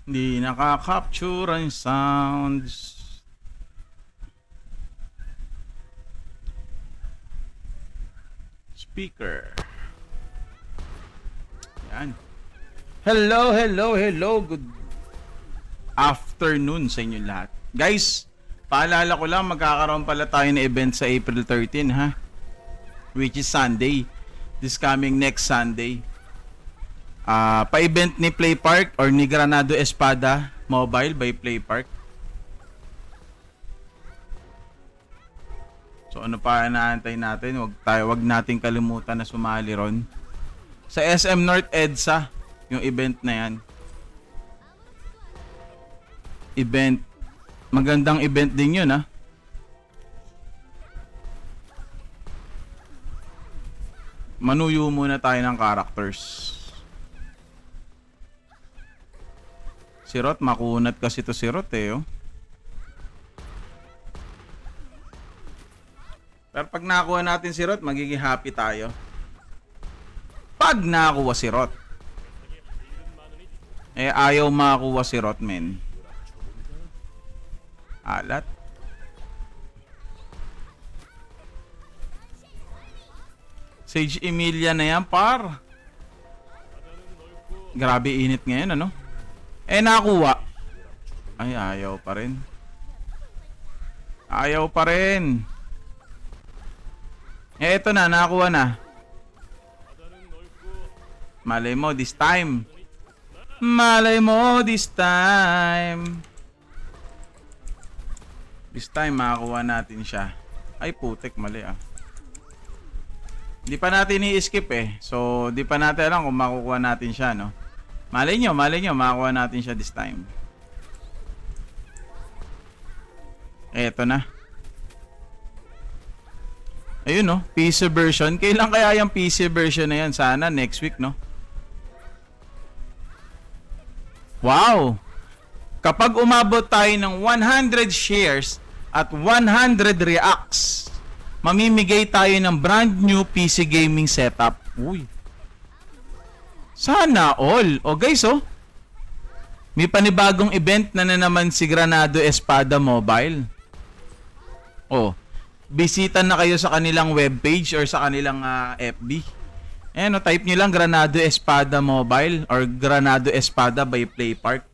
Hindi nakaka-capture ang sounds. Speaker. Yan. Hello, hello, hello. Good afternoon sa inyo lahat. Guys, paalala ko lang, magkakaroon pala tayo ng event sa April 13, ha? Which is Sunday. This coming next Sunday. Pa-event ni Play Park or ni Granado Espada Mobile by Play Park. So ano pa inaantay natin? Wag nating kalimutan na sumali ron. Sa SM North EDSA, yung event na yan. Event. Magandang event din yun, ha? Manuyo muna tayo ng characters. Si Rot, makunat kasi to si Rot eh, oh. Pero pag nakuha natin si Rot, magiging happy tayo. Pag nakuha si Rot. Eh, ayaw makakuha si Rot, men. Alat. Sage Emilia na yan, par. Grabe init ngayon, ano? Eh, nakuha. Ay, ayaw pa rin. Ayaw pa rin. Eh, eto na, nakuha na. Malay mo this time. Malay mo this time. This time, makakuha natin siya. Ay, putik, mali ah. Di pa natin i-skip eh. So, di pa natin alam kung makukuha natin siya, no? Malay nyo, makakuha natin siya this time. Eto na. Ayun, no? PC version. Kailan kaya yung PC version na yan? Sana next week, no? Wow! Kapag umabot tayo ng 100 shares at 100 reacts, mamimigay tayo ng brand new PC gaming setup. Uy! Sana all. O guys, oh. May panibagong event na naman si Granado Espada Mobile. Oh. Bisita na kayo sa kanilang webpage or sa kanilang FB. Ayan, oh, type nyo lang Granado Espada Mobile or Granado Espada by Play Park.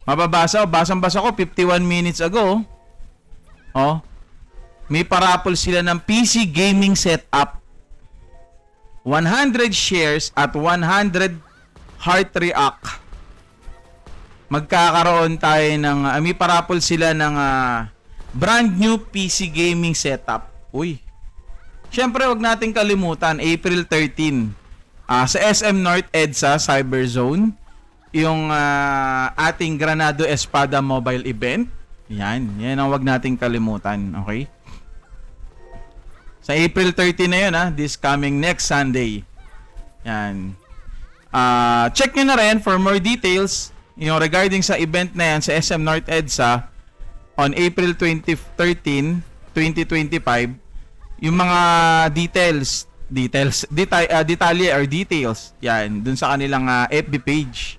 Mababasa, oh, basang-basa ko 51 minutes ago. Oh. May parapol sila ng PC gaming setup. 100 shares at 100 heart react. Magkakaroon tayo ng may parapol sila ng brand new PC gaming setup. Uy. Syempre, wag nating kalimutan, April 13. Sa SM North EDSA Cyberzone, yung ating Granado Espada Mobile event. Yan ang wag nating kalimutan, okay? Sa April 30 na yun, this coming next Sunday. Yan. Check nyo na rin for more details yung regarding sa event na yan sa SM North EDSA on April 13, 2025. Yung mga detalye or details, yan, dun sa kanilang FB page.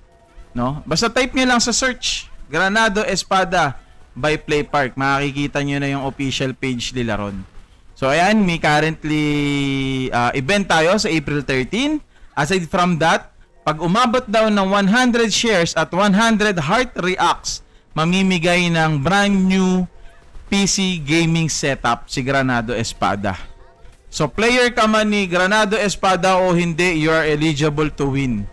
No? Basta type nyo lang sa search, Granado Espada by Play Park. Makikita nyo na yung official page nila ron. So ayan, may currently event tayo sa April 13. Aside from that, pag umabot daw ng 100 shares at 100 heart reacts, mamimigay ng brand new PC gaming setup si Granado Espada. So player ka man ni Granado Espada o hindi, you are eligible to win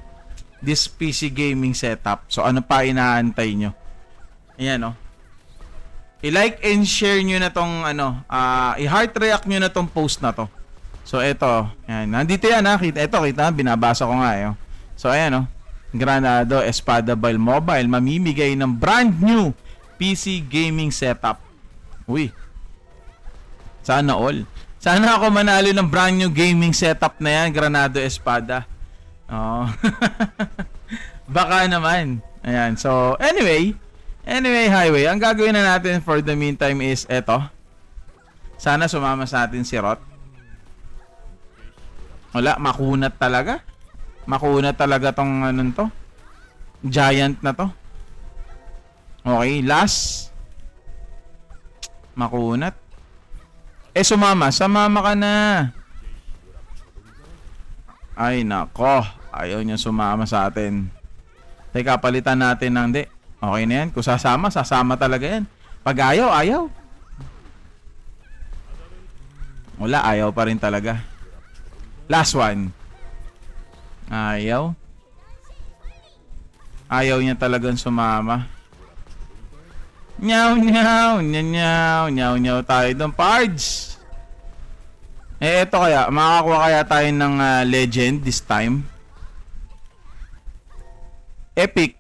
this PC gaming setup. So ano pa inaantay nyo? Ayan, oh. I-like and share nyo na tong i-heart react nyo na tong post na to. So eto, yan. Nandito yan ha. Kita, binabasa ko nga eh. So ayan, oh. Granado Espada by Mobile mamimigay ng brand new PC gaming setup. Uy. Sana all. Sana ako manalo ng brand new gaming setup na yan, Granado Espada. Oh. Baka naman. Ayan. So anyway, Highway, ang gagawin na natin for the meantime is eto. Sana sumama sa atin si Rot. Wala, makunat talaga. Makunat talaga tong to. Giant na to. Okay, last. Makunat. Sumama ka na. Ay, nako. Ayaw niya sumama sa atin. Teka, palitan natin ng di. Okay na yan. Kung sasama talaga yan. Pag ayaw. Wala, ayaw pa rin talaga. Last one. Ayaw. Ayaw niya talagang sumama. Nyaw tayo doon. Pards! Eto kaya. Makakakuha kaya tayo ng legend this time. Epic.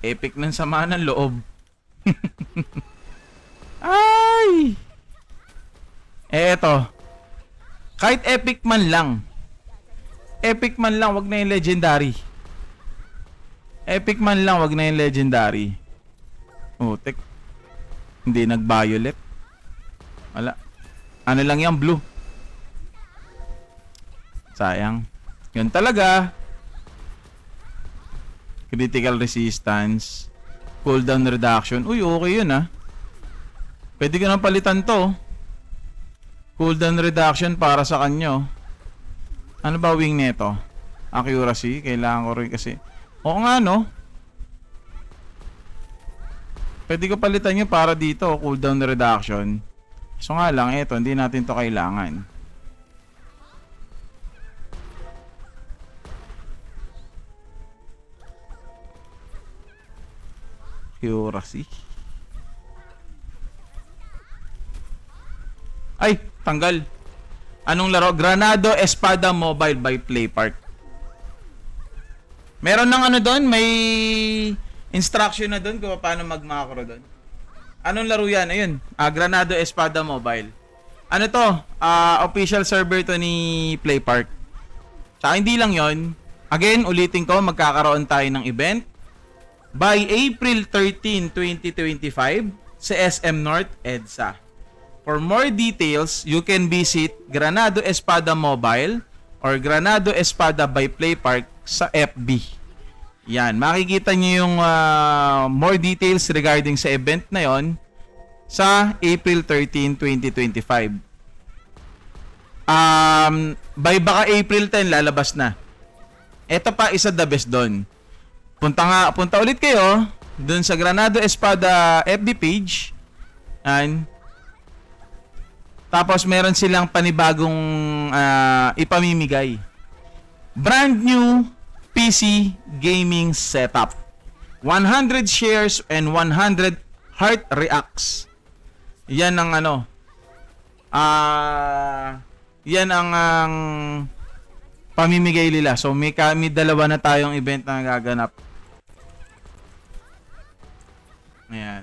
Epic ng sama ng loob. Ay! Eto. Kahit epic man lang. Wag na yung legendary. Epic man lang, wag na yung legendary. Tek. Hindi nag-violet. Wala. Ano lang yan, blue. Sayang. Yun talaga. Critical resistance. Cooldown reduction. Uy, okay yun ah. Pwede ka nang palitan to. Cooldown reduction para sa kanyo. Ano ba wing nito? Accuracy. Kailangan ko rin kasi. Oo nga no. Pwede ko palitan nyo para dito. Cooldown reduction. So nga lang, eto. Hindi natin to kailangan. Accuracy. Ay, tanggal. Anong laro? Granado Espada Mobile by Playpark. Meron ng ano doon, may instruction na doon kung paano mag-macro doon. Anong laro yan? Ayun, Granado Espada Mobile. Ano to? Official server to ni Playpark. Tsaka hindi lang yon. Again, ulitin ko, magkakaroon tayo ng event by April 13, 2025 sa SM North EDSA. For more details, you can visit Granado Espada Mobile or Granado Espada by Playpark sa FB. Yan, makikita nyo yung more details regarding sa event na yon sa April 13, 2025. Baka April 10 lalabas na. Ito pa isa the best doon. Punta ulit kayo doon sa Granado Espada FB page. And tapos meron silang panibagong ipamimigay. Brand new PC gaming setup. 100 shares and 100 heart reacts. Yan ang ano. Yan ang pamimigay nila. So may dalawa na tayong event na gaganap. Ayan.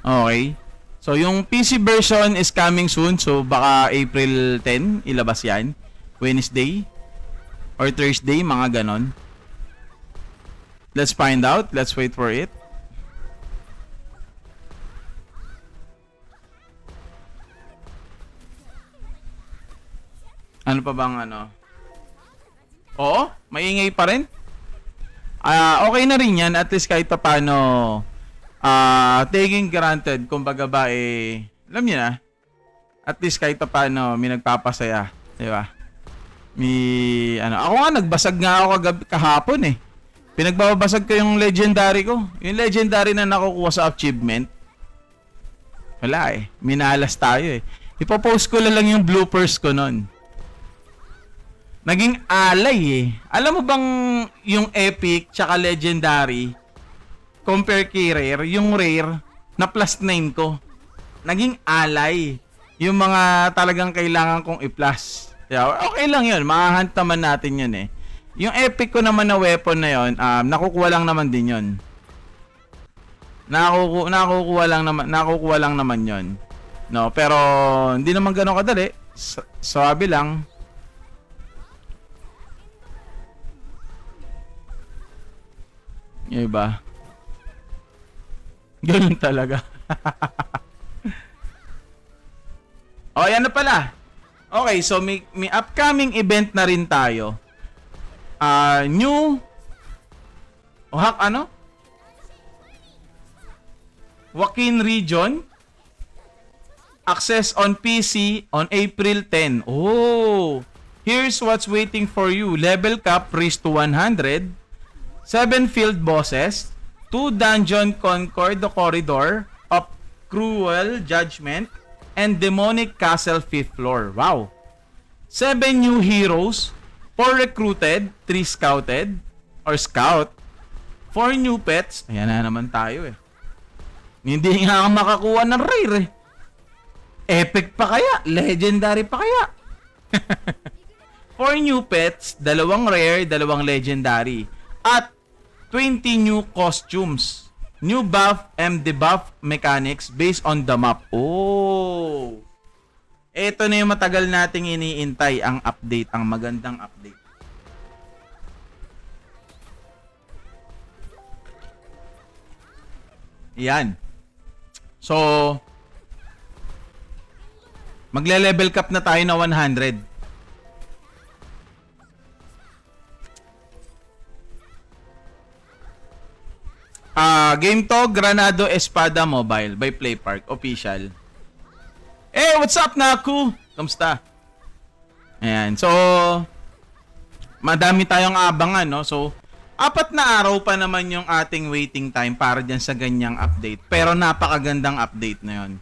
Okay. So, yung PC version is coming soon. So, baka April 10 ilabas yan. Wednesday or Thursday, mga ganon. Let's find out. Let's wait for it. Ano pa bang ano? Oo, maingay pa rin. Okay na rin yan. At least kahit pa paano taking granted, kumbaga ba alam niyo na, at least kahit pa paano may nagpapasaya, di ba? Ako nga nagbasag nga ako kahapon Pinagbabasag ko yung legendary ko. Yung legendary na nakukuha sa achievement. Wala minalas tayo Ipopost ko lang yung bloopers ko nun. Naging alay Alam mo bang yung epic tsaka legendary compare kay rare, yung rare na plus 9 ko. Naging alay. Yung mga talagang kailangan kong i-plus. Okay lang yun. Makahunt naman natin yun Yung epic ko naman na weapon na yun, nakukuha lang naman din yun. Nakukuha lang naman yun. No, pero hindi naman gano'ng kadali. Sabi lang. Yung iba. Ganun talaga. Oh, yan na pala. Okay, so may upcoming event na rin tayo. New Joaquin Region access on PC on April 10. Oh, here's what's waiting for you. Level cap raised to 100. 7 field bosses. 2 dungeon conquer the corridor of cruel judgment and demonic castle 5th floor. Wow. 7 new heroes. 4 recruited. 3 scouted. Or scout. 4 new pets. Ayan na naman tayo eh. Hindi nga makakuha ng rare eh. Epic pa kaya? Legendary pa kaya? 4 new pets, 2 rare, 2 legendary. At 20 new costumes. New buff and debuff mechanics based on the map. Oh! Ito na yung matagal nating iniintay, ang update, ang magandang update. Yan. So, magle-level cap na tayo na 100. Game to, Granado Espada Mobile by Playpark Official. What's up, Naku? Kamusta? Ayan. So, madami tayong abangan, no? So, 4 na araw pa naman yung ating waiting time para dyan sa ganyang update. Pero napakagandang update na yun.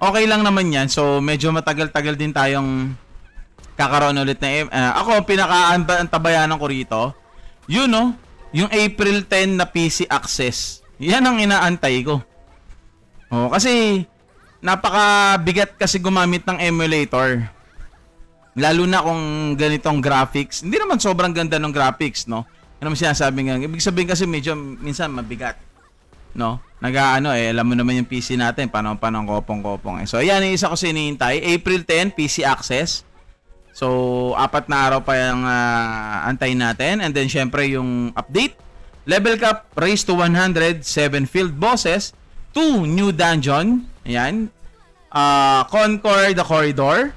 Okay lang naman yan. So, medyo matagal-tagal din tayong kakaroon ulit na ako, pinaka-antabayanan ko rito, yun, no? Yung April 10 na PC access. Yan ang inaantay ko. Oh, kasi napakabigat kasi gumamit ng emulator. Lalo na kung ganitong graphics. Hindi naman sobrang ganda ng graphics, no? Ano mo sinasabi nga? Ibig sabihin kasi medyo minsan mabigat. No? Alam mo naman yung PC natin, panong kopong-kopong. So, ayan, yung isa ko sinihintay. April 10, PC access. So, 4 na araw pa yung antayin natin. And then, syempre, yung update. Level cap raised to 100, 7 field bosses, 2 new dungeon. Ayan. Conquer the corridor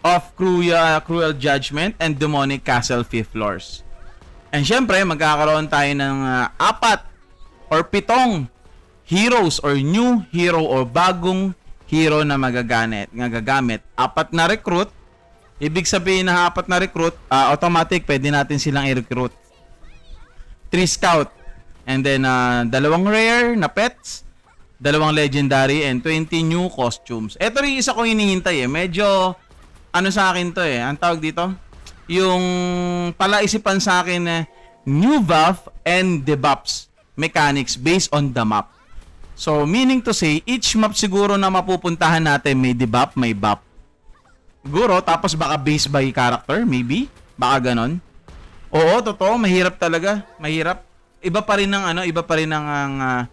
of cruel judgment and demonic castle 5th floors. And syempre, magkakaroon tayo ng 4 or 7 heroes or new hero or bagong hero na magagamit. 4 na recruit. Ibig sabihin na 4 na recruit, automatic pwede natin silang i-recruit. 3 scout. And then 2 rare na pets, 2 legendary, and 20 new costumes. Ito rin isa ko hinihintay eh. Medyo sa akin to eh. Ang tawag dito? Yung palaisipan sa akin new buff and debuffs mechanics based on the map. So, meaning to say, each map siguro na mapupuntahan natin may debuff, may buff. Siguro, tapos baka based by character, maybe? Baka ganon. Oo, totoo, mahirap talaga. Mahirap. Iba pa rin ang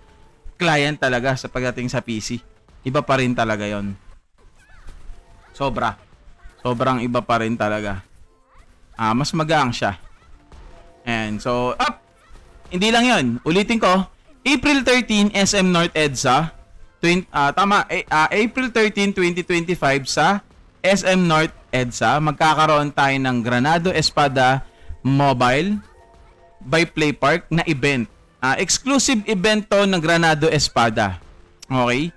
client talaga sa pagdating sa PC. Iba pa rin talaga yon. Sobrang iba pa rin talaga. Mas magaang siya. And so, hindi lang yon. Ulitin ko, April 13, SM North EDSA. April 13, 2025 sa SM North EDSA. Magkakaroon tayo ng Granado Espada Mobile by Playpark na event. Exclusive event to ng Granado Espada. Okay?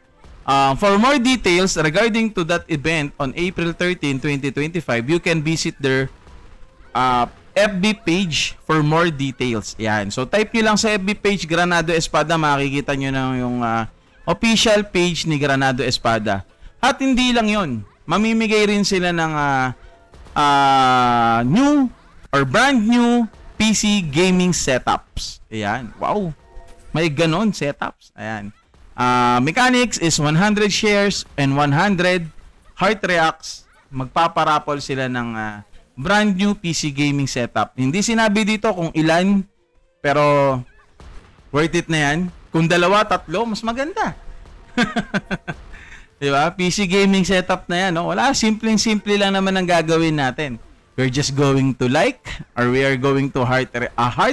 For more details regarding to that event on April 13, 2025, you can visit their FB page for more details. Yan. So, type nyo lang sa FB page Granado Espada, makikita nyo na yung official page ni Granado Espada. At hindi lang yon, mamimigay rin sila ng new or brand new PC gaming setups. Ayan. Wow. May ganon setups. Ayan. Mechanics is 100 shares and 100 heart reacts. Magpaparapol sila ng brand new PC gaming setup. Hindi sinabi dito kung ilan, pero worth it na yan. Kung 2, 3, mas maganda. Diba? PC gaming setup na yan. No? Wala, simple lang naman ang gagawin natin. We're just going to like, or we are going to heart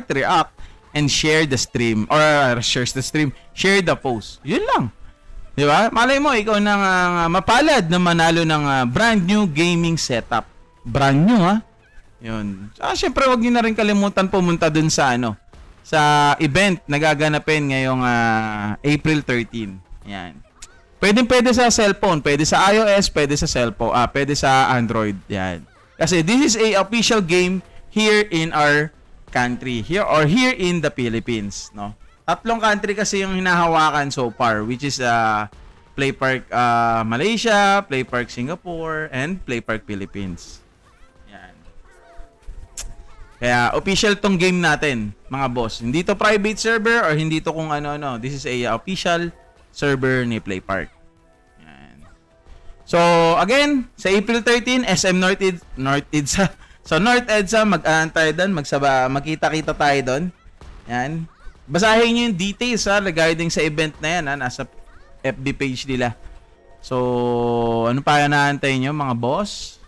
react and share the stream, or share the post. Yun lang. Di ba? Malay mo, ikaw nang mapalad na manalo ng brand new gaming setup. Brand new, ha? Yun. Syempre, wag niyo na rin kalimutan pumunta dun sa sa event na gaganapin ngayong April 13. Yan. Pwede sa cellphone, pwede sa iOS, pwede sa cellphone, pwede sa Android. Yan. Kasi this is a official game here in our country, here in the Philippines, no? Tatlong country kasi yung hinahawakan so far, which is Play Park Malaysia, Play Park Singapore, and Play Park Philippines. Yan. Kaya official tong game natin, mga boss. Hindi to private server or hindi to kung ano-ano. This is a official server ni Play Park. Yan. So, again, sa April 13, SM North EDSA. So, North EDSA, mag-aantay doon, magkita-kita tayo doon. Yan. Basahin niyo yung details regarding sa event na yan, nasa FB page nila. So, ano pa naantay niyo, mga boss?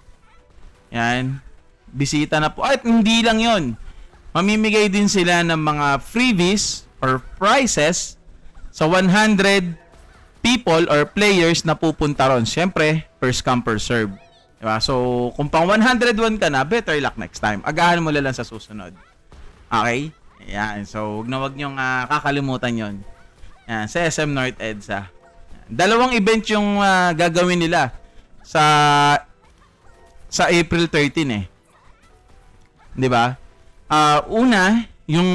Yan. Bisita na po. At hindi lang yon. Mamimigay din sila ng mga freebies or prizes sa 100 people or players na pupunta ron. Siyempre, first come, first serve. Diba? So, kung pang 101 ka na, better luck next time. Agahan mo lang sa susunod. Okay? Yan. So, wag niyong kakalimutan yon. Yan. Sa SM North EDSA. Dalawang event yung gagawin nila sa April 13 'Di ba? Una, yung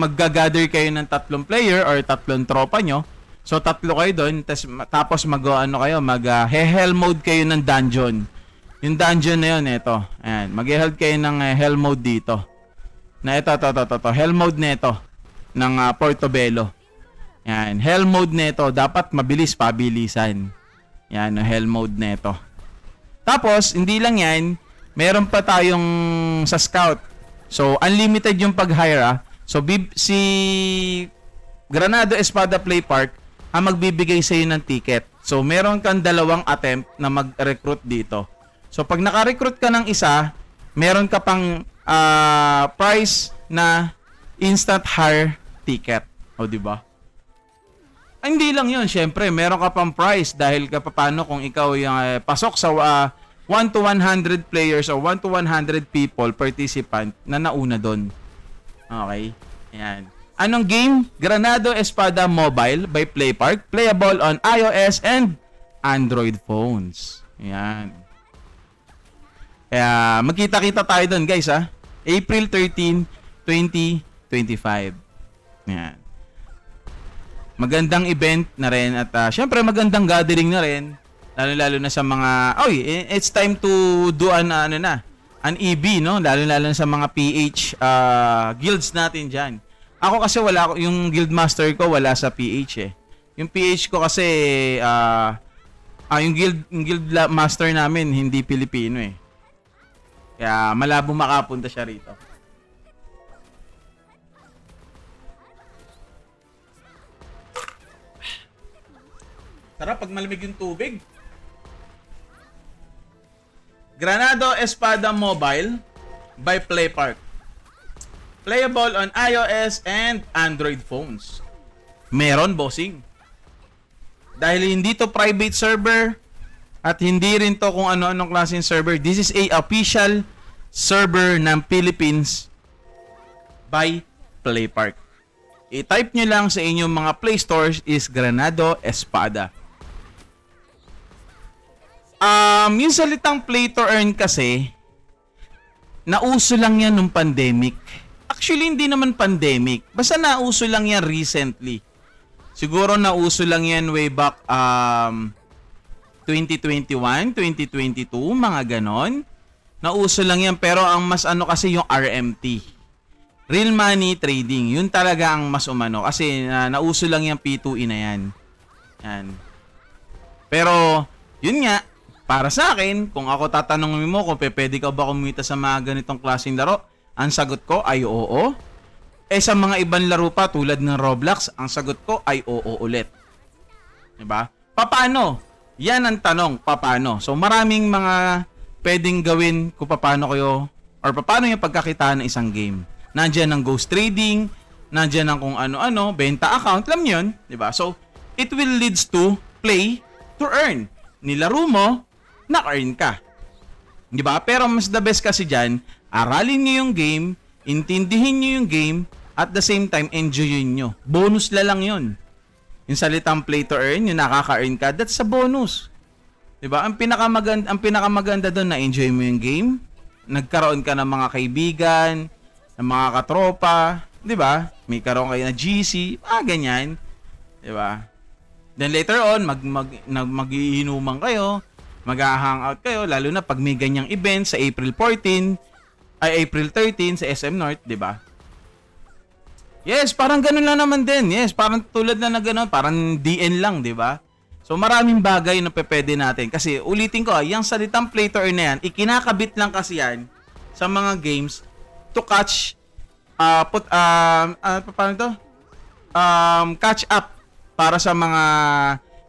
magga-gather kayo ng 3 player or 3 tropa nyo. So, 3 kayo doon, tapos mag-hell mode kayo ng dungeon. Yung dungeon na yun, ito. Ayan, mag-held kayo ng hell mode dito. Na ito. Hell mode na ito ng Portobello. Yan, hell mode na ito. Dapat mabilis, pabilisan. Yan, hell mode na ito. Tapos, hindi lang yan, meron pa tayong sa scout. So, unlimited yung pag-hire. So, si Granado Espada Play Park ang magbibigay sa iyo ng ticket. So, meron kang 2 attempt na mag-recruit dito. So, pag naka-recruit ka ng isa, meron ka pang price na instant hire ticket. O, di ba? Hindi lang yun. Siyempre, meron ka pang price dahil paano kung ikaw yung pasok sa 1 to 100 players or 1 to 100 people, participant na nauna doon. Okay? Ayan. Anong game? Granado Espada Mobile by Play Park. Playable on iOS and Android phones. Ayan. Kaya magkita-kita tayo doon, guys, April 13, 2025. Ayan. Magandang event na rin at syempre magandang gathering na rin. Lalo na sa mga it's time to do an EB, no? Lalo na sa mga PH guilds natin diyan. Ako kasi yung guild master ko wala sa PH Yung PH ko kasi yung guild master namin hindi Pilipino Kaya malabo makapunta siya rito. Sarap pag malamig yung tubig. Granado Espada Mobile by Play Park. Playable on iOS and Android phones. Meron, bossing. Dahil hindi to private server at hindi rin to kung ano-anong klaseng server. This is a official server ng Philippines by Play Park. I-type nyo lang sa inyong mga Play Stores is Granado Espada. Yung salitang play to earn kasi, nauso lang yan nung pandemic. Actually, hindi naman pandemic. Basta nauso lang yan recently. Siguro nauso lang yan way back 2021, 2022, mga ganon. Nauso lang yan, pero ang mas kasi yung RMT. Real money trading. Yun talaga ang mas umano. Kasi nauso lang yung P2E na yan. Yan. Pero, yun nga, para sa akin, kung ako tatanungin mo kung pwede ka ba kumita sa mga ganitong klaseng laro, ang sagot ko ay oo. Sa mga ibang laro pa tulad ng Roblox, ang sagot ko ay oo ulit. Diba? Paano? Yan ang tanong, paano? So maraming mga pwedeng gawin kung paano kayo or paano yung pagkakitaan ng isang game. Nandiyan ang ghost trading, nandiyan ang kung ano-ano, benta account, alam niyo yun, 'di ba? So it will leads to play to earn. Nilaro mo, na-earn ka. Di ba? Pero mas the best kasi dyan, aralin nyo yung game, intindihin nyo yung game, at the same time, enjoyin nyo. Bonus lang yun. Yung salitang play to earn, yung nakaka-earn ka, that's a bonus. Diba? Ang pinakamaganda doon na enjoy mo yung game, nagkaroon ka ng mga kaibigan, ng mga katropa, 'di ba? May karoon kayo na GC, ganyan. 'Di ba? Then later on, mag-iinuman kayo, mag-hangout kayo, lalo na pag may ganyang event sa April 13 sa SM North, 'di ba? Yes, parang ganun lang naman din. Yes, parang tulad na gano'n, parang DN lang, 'di ba? So maraming bagay na pwede natin. Kasi ulitin ko, yung salitang play to earn na yan, ikinakabit lang kasi yan sa mga games to catch catch up para sa mga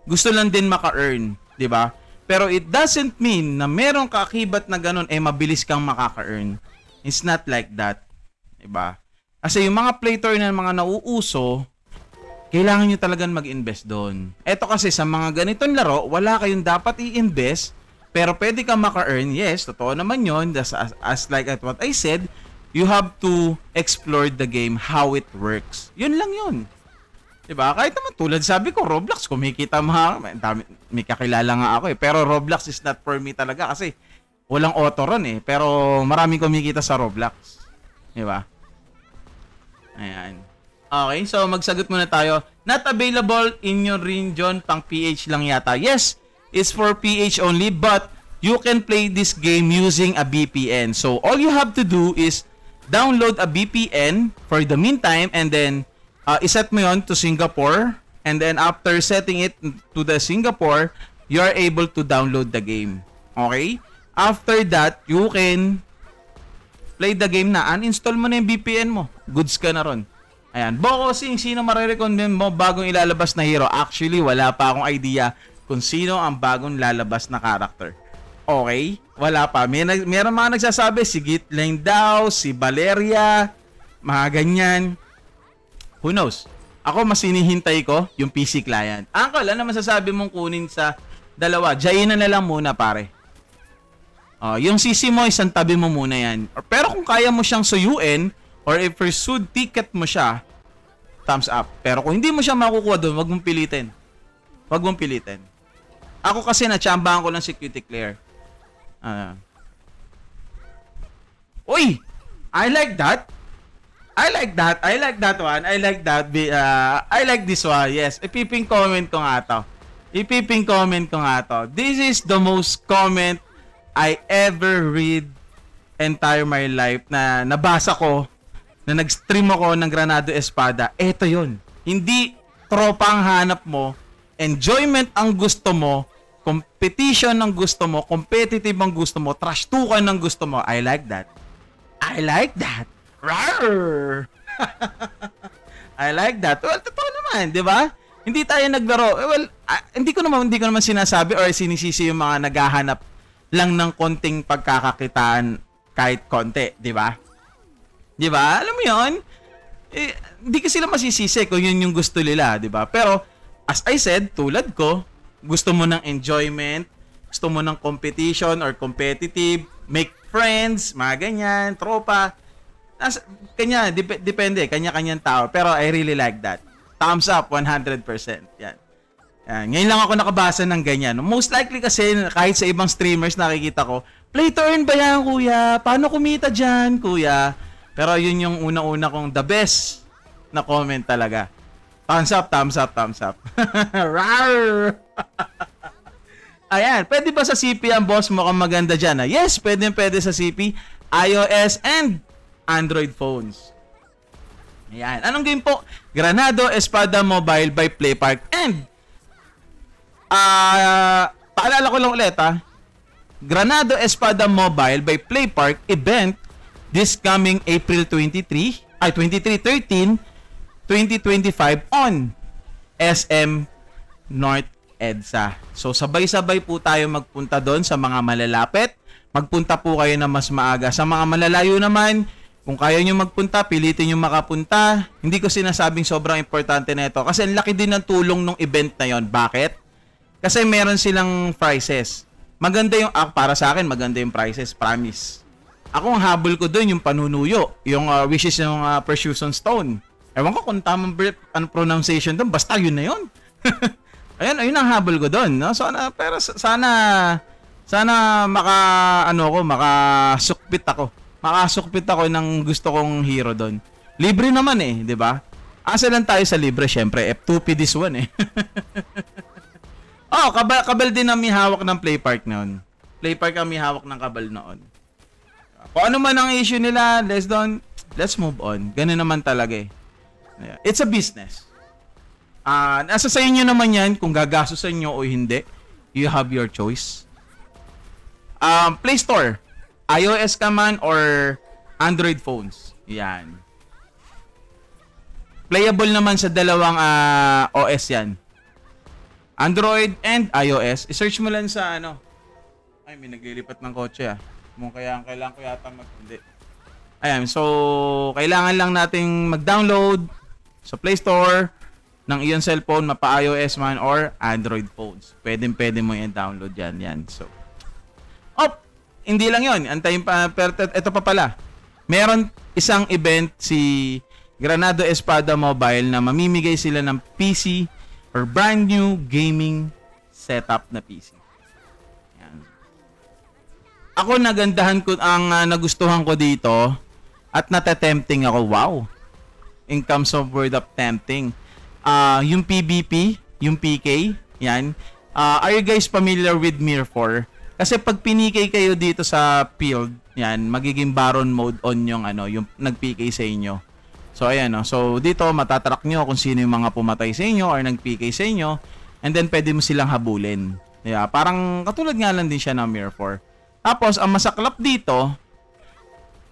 gusto lang din maka-earn, 'di ba? Pero it doesn't mean na merong kaakibat na ganun mabilis kang makaka-earn. It's not like that, 'di ba? Kasi yung mga play to earn na mga nauuso, kailangan nyo talagang mag-invest doon. Eto kasi sa mga ganitong laro, wala kayong dapat i-invest, pero pwede kang maka-earn. Yes, totoo naman yun. As like at what I said, you have to explore the game, how it works. Yun lang yun. Diba? Kahit naman tulad sabi ko, Roblox, kumikita may kakilala nga ako pero Roblox is not for me talaga kasi walang auto ron pero maraming kumikita sa Roblox. Diba? Ayan. Okay, so magsagot muna tayo. Not available in your region, pang PH lang yata. Yes, it's for PH only, but you can play this game using a VPN. So all you have to do is download a VPN for the meantime, and then iset mo yon to Singapore, and then after setting it to the Singapore, you are able to download the game. Okay? After that, you can play the game na. Uninstall mo na yung VPN mo. Goods ka na ron. Ayan. Bokosing, sino marirecommend mo bagong ilalabas na hero? Actually, wala pa akong idea kung sino ang bagong lalabas na character. Okay? Wala pa. Meron mga nagsasabi, si Gitling daw, si Valeria, mga ganyan. Who knows? Ako, mas hinihintay ko yung PC client. Uncle, ano masasabi mong kunin sa dalawa? Jaina na lang muna, pare. Yung CC mo, isang tabi mo muna yan. Pero kung kaya mo siyang suyuin, or if pursued ticket mo siya, thumbs up. Pero kung hindi mo siya makukuha doon, wag mong pilitin. Wag mong pilitin. Ako kasi natsambahan ko lang si Cutie Claire. Uy! I like that. I like that. I like that one. I like that. I like this one. Yes. Ipiping comment ko nga to. Ipiping comment ko nga to. This is the most comment I ever read entire my life na nabasa ko na nag-stream ako ng Granado Espada. Eto yun. Hindi tropa ang hanap mo, enjoyment ang gusto mo, competition ang gusto mo, competitive ang gusto mo, trash talkan ang gusto mo. I like that. I like that. Rawr! I like that. Well, totoo naman, di ba? Hindi tayo naglaro. Well, hindi ko naman sinasabi or sinisisi yung mga naghahanap lang ng konting pagkakakitaan kahit konti, di ba? Di ba? Alam mo yun? Hindi ka sila masisisi kung yun yung gusto nila, di ba? Pero, as I said, tulad ko, gusto mo ng enjoyment, gusto mo ng competition or competitive, make friends, mga ganyan, tropa. Depende, kanya-kanyang tao. Pero I really like that. Thumbs up, 100%. Yan. Ngayon lang ako nakabasa ng ganyan. Most likely kasi, kahit sa ibang streamers nakikita ko, play to earn ba yan, kuya? Paano kumita dyan, kuya? Pero yun yung una-una kong the best na comment talaga. Thumbs up, thumbs up, thumbs up. Rawr! Ayan, pwede ba sa CP ang boss mo kung maganda dyan? Yes, pwede sa CP, iOS, and Android phones. Ayan, anong game po? Granado Espada Mobile by Playpark. And, paalala ko lang ulit Granado Espada Mobile by Playpark event this coming April 13, 2025 on SM North EDSA. So sabay-sabay po tayo magpunta doon sa mga malalapit. Magpunta po kayo na mas maaga. Sa mga malalayo naman, kung kaya nyo magpunta, pilitin nyo makapunta. Hindi ko sinasabing sobrang importante na ito kasi ang laki din ng tulong ng event na yon. Bakit? Kasi meron silang prices. Maganda yung, para sa akin, maganda yung prices, promise. Ako ang habol ko doon, yung panunuyo, yung which is yung Persuasion Stone. Ewan ko kung tamang pronunciation doon, basta yun na yun. ayun ang habol ko doon, no? So, pero sana makasukpit ako ng gusto kong hero doon. Libre naman eh, 'di ba? Asa lang tayo sa libre, syempre. F2P this one eh. Oh, kabal din ang may hawak ng Play Park noon. Play Park ang may hawak ng kabal noon. Kung ano man ang issue nila, let's move on. Ganun naman talaga eh. It's a business. Nasa sa inyo naman yan kung gagastusan nyo o hindi. You have your choice. Play Store. iOS ka man or Android phones. Yan. Playable naman sa dalawang OS yan. Android and iOS. I-search mo lang sa ano. Ay, may naglilipat ng kotse ah. Kailangan ko yata hindi. Ayan, so kailangan lang nating mag-download sa Play Store ng iyong cellphone, mapa iOS man or Android phones. Pwede mo i-download yan. So, hindi lang yon. Antayin pa, pero ito pa pala. Meron isang event si Granado Espada Mobile na mamimigay sila ng PC or brand new gaming setup na PC. Yan. Ako nagandahan ko, ang nagustuhan ko dito at natetempting ako. Wow. In terms of word of tempting. Yung PvP, yung PK, yan. Are you guys familiar with Mir 4? Kasi pag pinikay kayo dito sa field, yan, magiging Baron mode on yung yung nag-PK sa inyo. So ayan, no. So dito matatrack nyo kung sino yung mga pumatay sa inyo or nag-PK sa inyo, and then pwede mo silang habulin. Yeah, parang katulad nga lang din siya ng Mir 4. Tapos ang masaklap dito,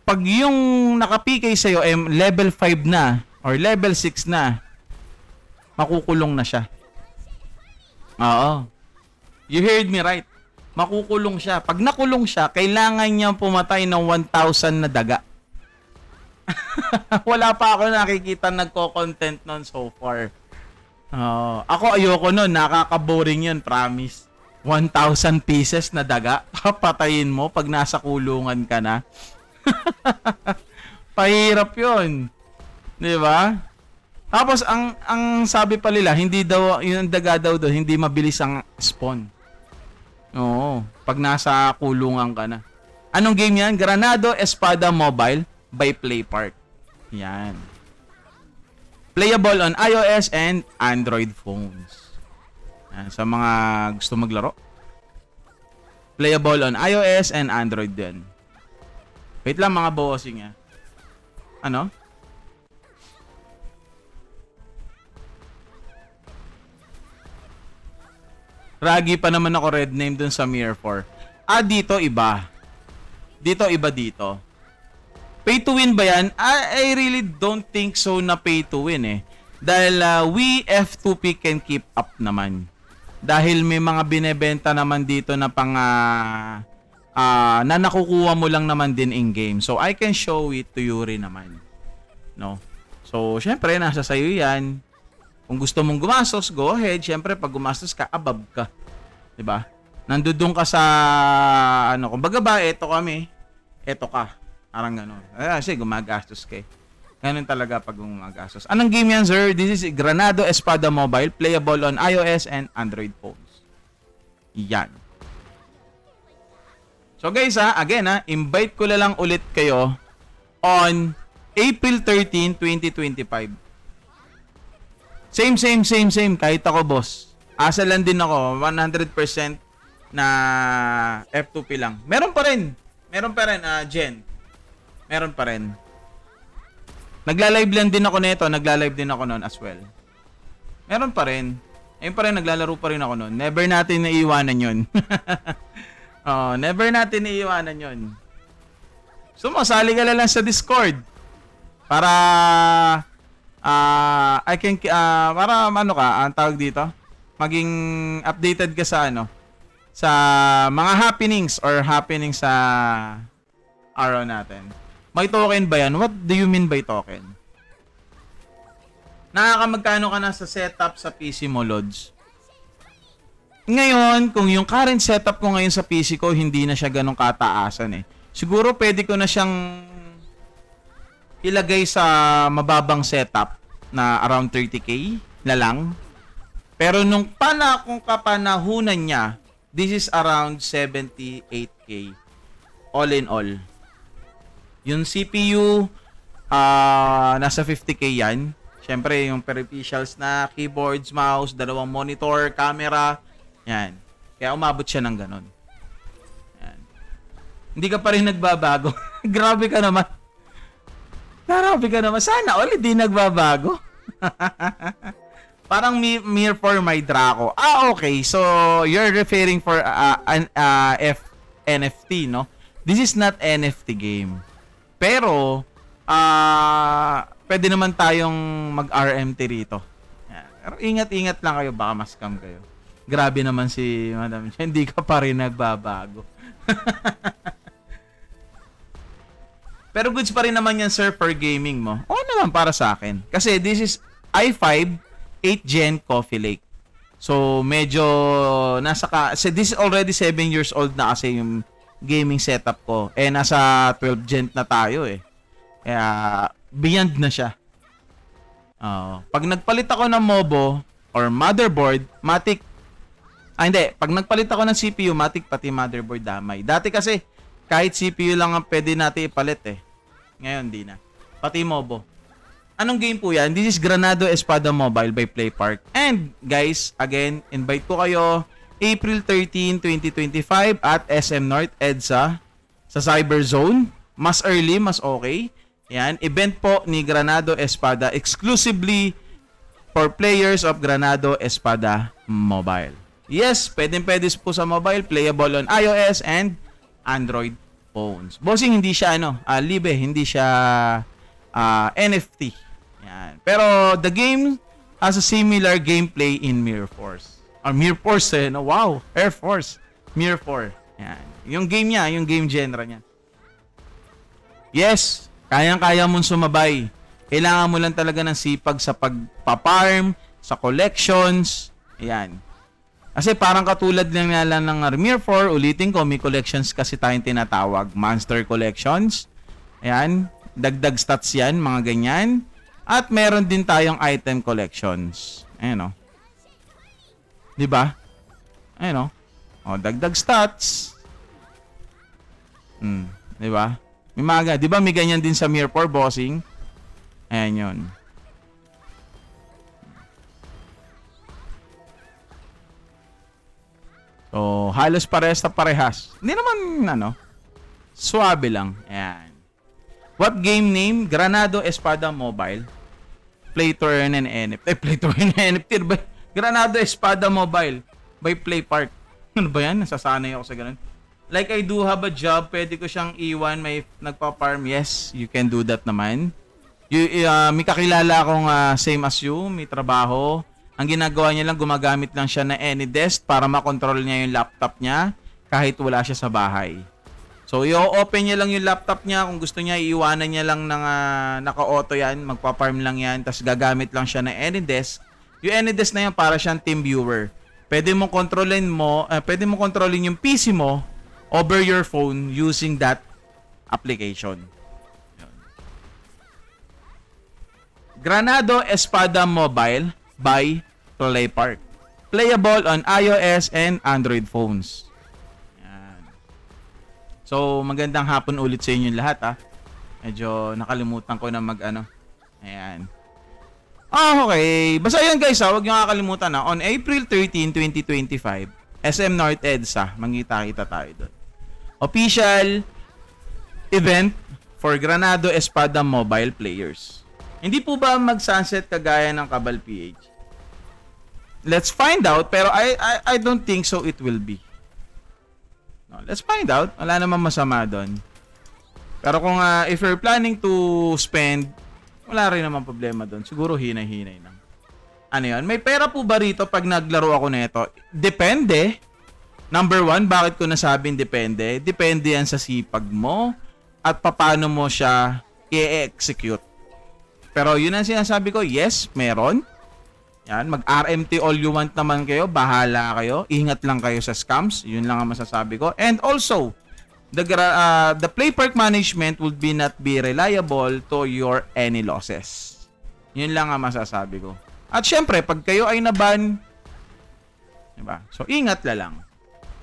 pag yung naka-PK sa iyo level 5 na or level 6 na, makukulong na siya. Oo. You heard me right. Makukulong siya. Pag nakulong siya, kailangan niya pumatay ng 1,000 na daga. Wala pa ako nakikita nagko-content nun so far. Ako ayoko nun. Nakaka-boring yun, promise. 1,000 pieces na daga. Papatayin mo pag nasa kulungan ka na. Pahirap yun. Diba? Tapos, ang sabi pa nila, hindi daw, yung daga daw doon, hindi mabilis ang spawn. Oo, pag nasa kulungan ka na. Anong game yan? Granado Espada Mobile by Play Park. Yan. Playable on iOS and Android phones. Yan, sa mga gusto maglaro. Playable on iOS and Android din. Wait lang mga bossing ah. Ano? Ragi pa naman ako red name dun sa Mir 4. Dito iba. Dito iba dito. Pay to win ba yan? I really don't think so na pay to win eh. Dahil we F2P can keep up naman. Dahil may mga binebenta naman dito na pang na nakukuha mo lang naman din in game. So I can show it to you rin naman. No? So syempre nasa sayo yan. Kung gusto mong gumastos, go ahead. Siyempre, pag gumastos ka, above ka. Diba? Nandudong ka sa, kumbaga ba, eto kami, eto ka. Parang gano'n. Kasi gumagastos ka eh. Ganun talaga pag gumagastos. Anong game yan, sir? This is Granado Espada Mobile, playable on iOS and Android phones. Yan. So guys, again, invite ko na lang ulit kayo on April 13, 2025. Same. Kahit ako, boss. Asa lang din ako. 100% na F2P lang. Meron pa rin, Jen. Meron pa rin. Nagla-live lang din ako nito. Nagla-live din ako noon as well. Meron pa rin. Ayun pa rin, naglalaro pa rin ako noon. Never natin naiiwanan yun. Never natin naiiwanan yun. So, masali ka lang sa Discord. Para... para ang tawag dito, maging updated ka sa sa mga happenings sa araw natin. May token ba yan? What do you mean by token? Nakakamagkano ka na sa setup sa PC mo, Lods? Ngayon, kung yung current setup ko ngayon sa PC ko, hindi na siya ganun kataasan eh. Siguro pwede ko na siyang ilagay sa mababang setup na around 30k na lang. Pero kung kapanahunan niya, this is around 78k all in all. Yung CPU, nasa 50k yan. Siyempre, yung peripherals na keyboards, mouse, dalawang monitor, camera, yan. Kaya umabot siya ng ganun. Yan. Hindi ka pa rin nagbabago. Grabe ka naman. Grabe ka naman. Sana all hindi nagbabago. Parang Mir for my Draco. Okay. So, you're referring for an NFT, no? This is not NFT game. Pero, pwede naman tayong mag-RMT rito. Yan. Pero ingat-ingat lang kayo. Baka ma-scam kayo. Grabe naman si Madam. Hindi ka pa rin nagbabago. Pero goods pa rin naman yan, sir, for gaming mo. Oo naman para sa akin. Kasi this is i5 8th Gen Coffee Lake. So, medyo so this is already 7 years old na kasi yung gaming setup ko. Nasa 12th Gen na tayo eh. Kaya, beyond na siya. Pag nagpalit ako ng MOBO or motherboard, matik. Pag nagpalit ako ng CPU, matik pati motherboard damay. Dati kasi, kahit CPU lang ang pwede natin ipalit eh. Ngayon, di na. Pati MOBO. Anong game po yan? This is Granado Espada Mobile by Playpark. And guys, again, invite ko kayo April 13, 2025 at SM North EDSA sa Cyberzone. Mas early, mas okay. Yan, event po ni Granado Espada exclusively for players of Granado Espada Mobile. Yes, pwede po sa mobile, playable on iOS and Android phones. Bossing, hindi siya libe, hindi siya NFT. Yan. Pero the game has a similar gameplay in Mirror Force. Mirror Force no? Wow, Air Force. Mirror 4. Yan. Yung game niya, yung game genre niya. Yes, kayang-kaya mong sumabay. Kailangan mo lang talaga ng sipag sa pagpa-farm, sa collections. Ayan. Kasi parang katulad lang ng Mirror 4, ulitin ko, may collections kasi tayong tinatawag. Monster collections. Ayan. Dagdag stats yan, mga ganyan. At meron din tayong item collections. Ayan o. Diba? Ayan o. Dagdag stats. Diba? May mga, diba may ganyan din sa Mirror 4, bossing? Ayan yun. So, halos parehas. Hindi naman, suwabe lang. Ayan. What game name? Granado Espada Mobile. Play to earn and NFT. Play to earn and NFT. Granado Espada Mobile by Playpark. Ano ba yan? Nasasanay ako sa ganun. Like I do have a job. Pwede ko siyang iwan. May nagpa-farm. Yes, you can do that naman. May kakilala akong same as you. May trabaho. Ang ginagawa niya lang, gumagamit lang siya na AnyDesk para makontrol niya yung laptop niya kahit wala siya sa bahay. So, i-open niya lang yung laptop niya. Kung gusto niya, iiwanan niya lang ng naka-auto yan. Magpa-farm lang yan. Tapos gagamit lang siya ng AnyDesk. Yung AnyDesk na yan para siyang team viewer. Pwede mong kontrolin yung PC mo over your phone using that application. Granado Espada Mobile by Playpark. Playable on iOS and Android phones. Yan. So, magandang hapon ulit sa inyo lahat Medyo nakalimutan ko na Ayan. Okay. Basta yun guys huwag nyo kakalimutan On April 13, 2025, SM North EDSA, mangita-kita tayo doon. Official event for Granado Espada Mobile players. Hindi po ba mag-sunset kagaya ng Kabal PH? Let's find out, pero I don't think so it will be. No, let's find out. Wala namang masama doon. Pero kung if you're planning to spend, wala rin namang problema doon. Siguro hinay-hinay lang. Ano yun? May pera po ba rito pag naglaro ako nito? Depende. Number 1, bakit ko nasabing depende? Depende yan sa sipag mo at paano mo siya i-execute. Pero yun ang sinasabi ko, yes, meron. Yan, mag-RMT all you want naman kayo, bahala kayo. Ingat lang kayo sa scams, yun lang ang masasabi ko. And also, the play park management would not be reliable to your any losses. Yun lang ang masasabi ko. At syempre, pag kayo ay naban, diba? So, ingat na lang.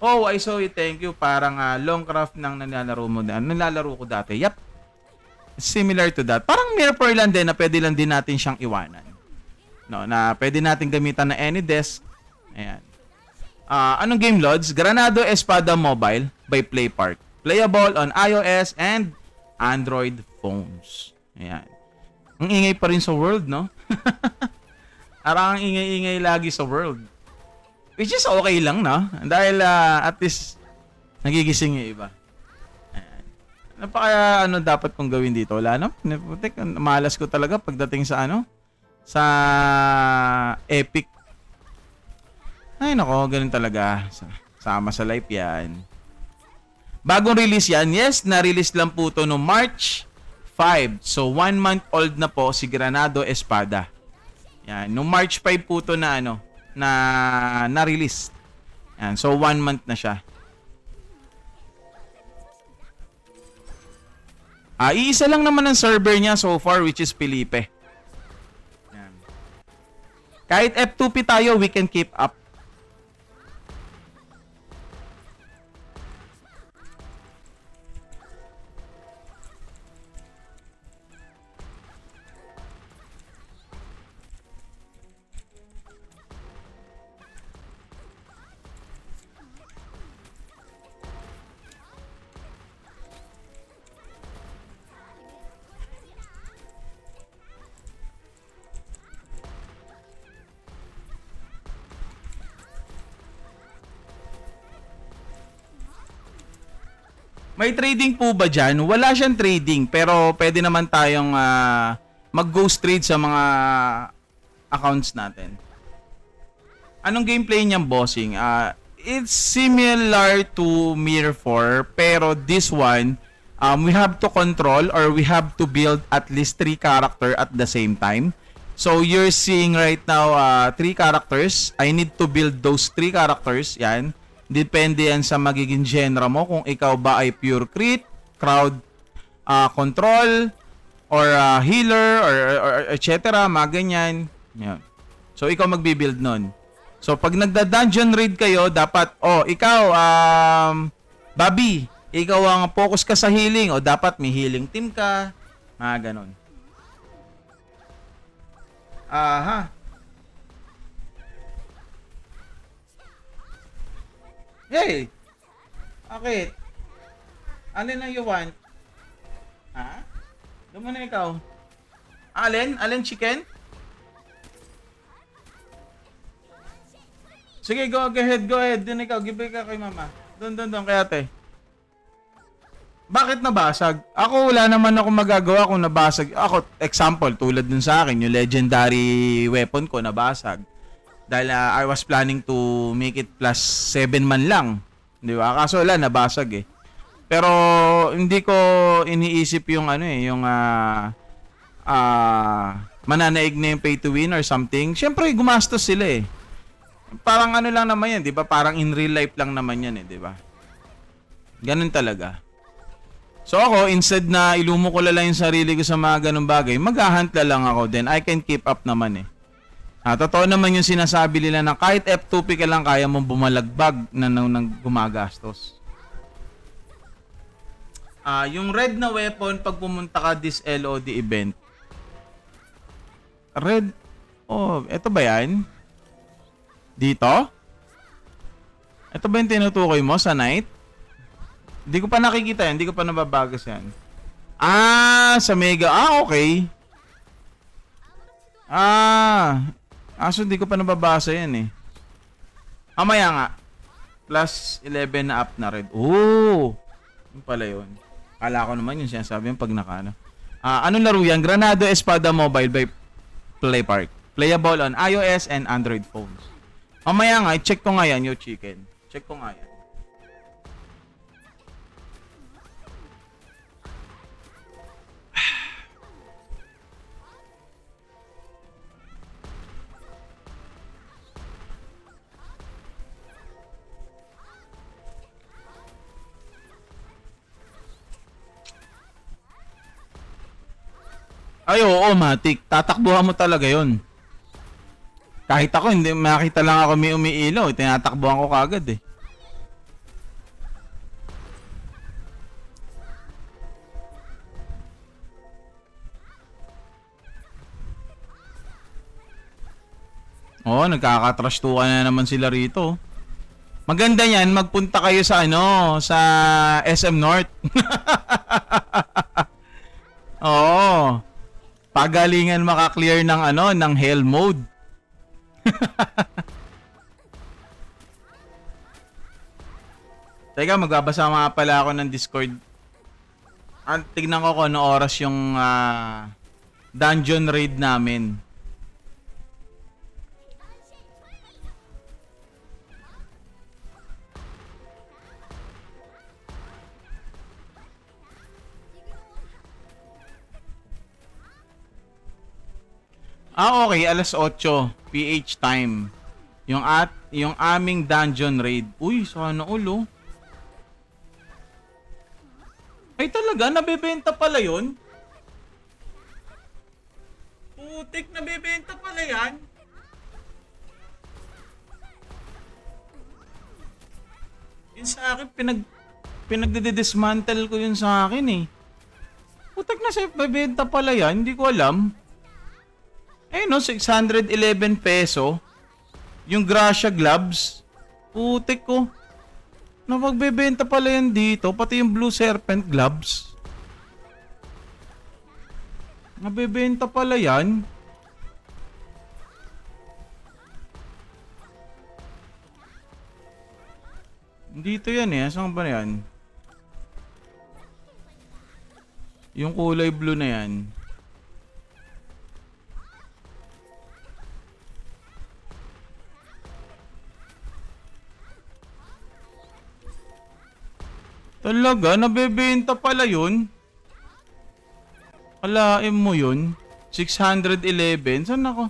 Oh, I saw you, thank you. Parang Longcraft nang nilalaro mo. Nilalaro ko dati. Yep. Similar to that. Parang Mirror lang din na pwede lang din natin siyang iwanan. No, na pwede natin gamitan na any desk. Ayan. Anong game loads? Granado Espada Mobile by PlayPark. Playable on iOS and Android phones. Ayan. Ang ingay pa rin sa world, no? Parang ang ingay-ingay lagi sa world. Which is okay lang, no? Dahil at least nagigising yung iba. Ayan. Napaka dapat kong gawin dito? Wala na. Malas ko talaga pagdating sa sa Epic. Ay nako, ganun talaga. Sama sa life yan. Bagong release yan. Yes, na-release lang po to no March 5. So 1 month old na po si Granado Espada. Yan, no March 5 po to na na-release. Yan, so 1 month na siya. Iisa lang naman ang server niya so far, which is Felipe. Kahit F2P tayo, we can keep up. May trading po ba dyan? Wala siyang trading, pero pwede naman tayong mag-ghost trade sa mga accounts natin. Anong gameplay niyang bossing? It's similar to Mirror 4, pero this one, we have to control or we have to build at least 3 characters at the same time. So you're seeing right now 3 characters. I need to build those 3 characters. Yan. Depende yan sa magiging genre mo. Kung ikaw ba ay pure crit, crowd control, or healer, or etc. Mga ganyan. Yan. So, ikaw magbibuild nun. So, pag nagda-dungeon raid kayo, dapat, ikaw, Bobby, ikaw ang focus ka sa healing. O dapat may healing team ka. Mga ganon. Aha. Hey! Bakit? Alin ang you want? Ha? Doon mo na ikaw. Alin? Alin chicken? Sige, go ahead, go ahead. Doon ikaw, give ka kay mama. Doon, kay ate. Bakit nabasag? Ako, wala naman ako magagawa kung nabasag. Ako, example, tulad dun sa akin, yung legendary weapon ko, nabasag. Dahil I was planning to make it plus 7 man lang. Di ba? Kaso wala, nabasag eh. Pero hindi ko iniisip yung yung mananaig na yung pay to win or something. Siyempre, gumastos sila eh. Parang lang naman yan, di ba? Parang in real life lang naman yan eh, di ba? Ganun talaga. So ako, instead na ilumo ko lang yung sarili ko sa mga ganung bagay, mag-hunt lang ako. Then I can keep up naman eh. Totoo naman yung sinasabi nila na kahit F2P ka lang kaya mong bumalagbag na nang gumagastos. Yung red na weapon pag pumunta ka this LOD event. Red? Eto ba yan? Dito? Eto ba yung tinutukoy mo sa night? Hindi ko pa nakikita yan, hindi ko pa nababagas yan. Sa Mega. Okay. So hindi ko pa nababasa yan eh. Mamaya nga. Plus 11 na up na red. Yung pala yun. Kala ko naman yung sinasabi yung pag nakano. Anong laro yan? Granado Espada Mobile by PlayPark. Playable on iOS and Android phones. Mamaya nga, check ko nga yan yung chicken. Check ko nga yan. Ay, oo, matik. Tatakbuhan mo talaga yon. Kahit ako, hindi makita lang ako may umiilaw. Tinatakbuhan ko kagad eh. Oo, nagkakatrash tukan na naman sila rito. Maganda yan, magpunta kayo sa ano, sa SM North. Oo. Pagalingan maka-clear ng ano, ng hell mode. Teka, magbabasa nga pala ako ng Discord. Tignan ko kung ano oras yung dungeon raid namin. Okay, alas 8 PH time. Yung aming dungeon raid. Uy, sana ulo. Ay talaga, nabebenta pala 'yon. Putik, nabebenta pala 'yan. Yun sa akin, pinagdidismantle ko yun sa akin eh. Putik na siya, nabebenta pala 'yan, hindi ko alam. Eh no, 611 peso. Yung Gracia gloves. Putik ko. Napagbebenta pala yan dito. Pati yung Blue Serpent gloves. Nabebenta pala yan. Dito yan eh. Saan ba yan? Yung kulay blue na yan. Talaga? Nabebenta pala yun? Alaim mo yun? 611? Saan ako?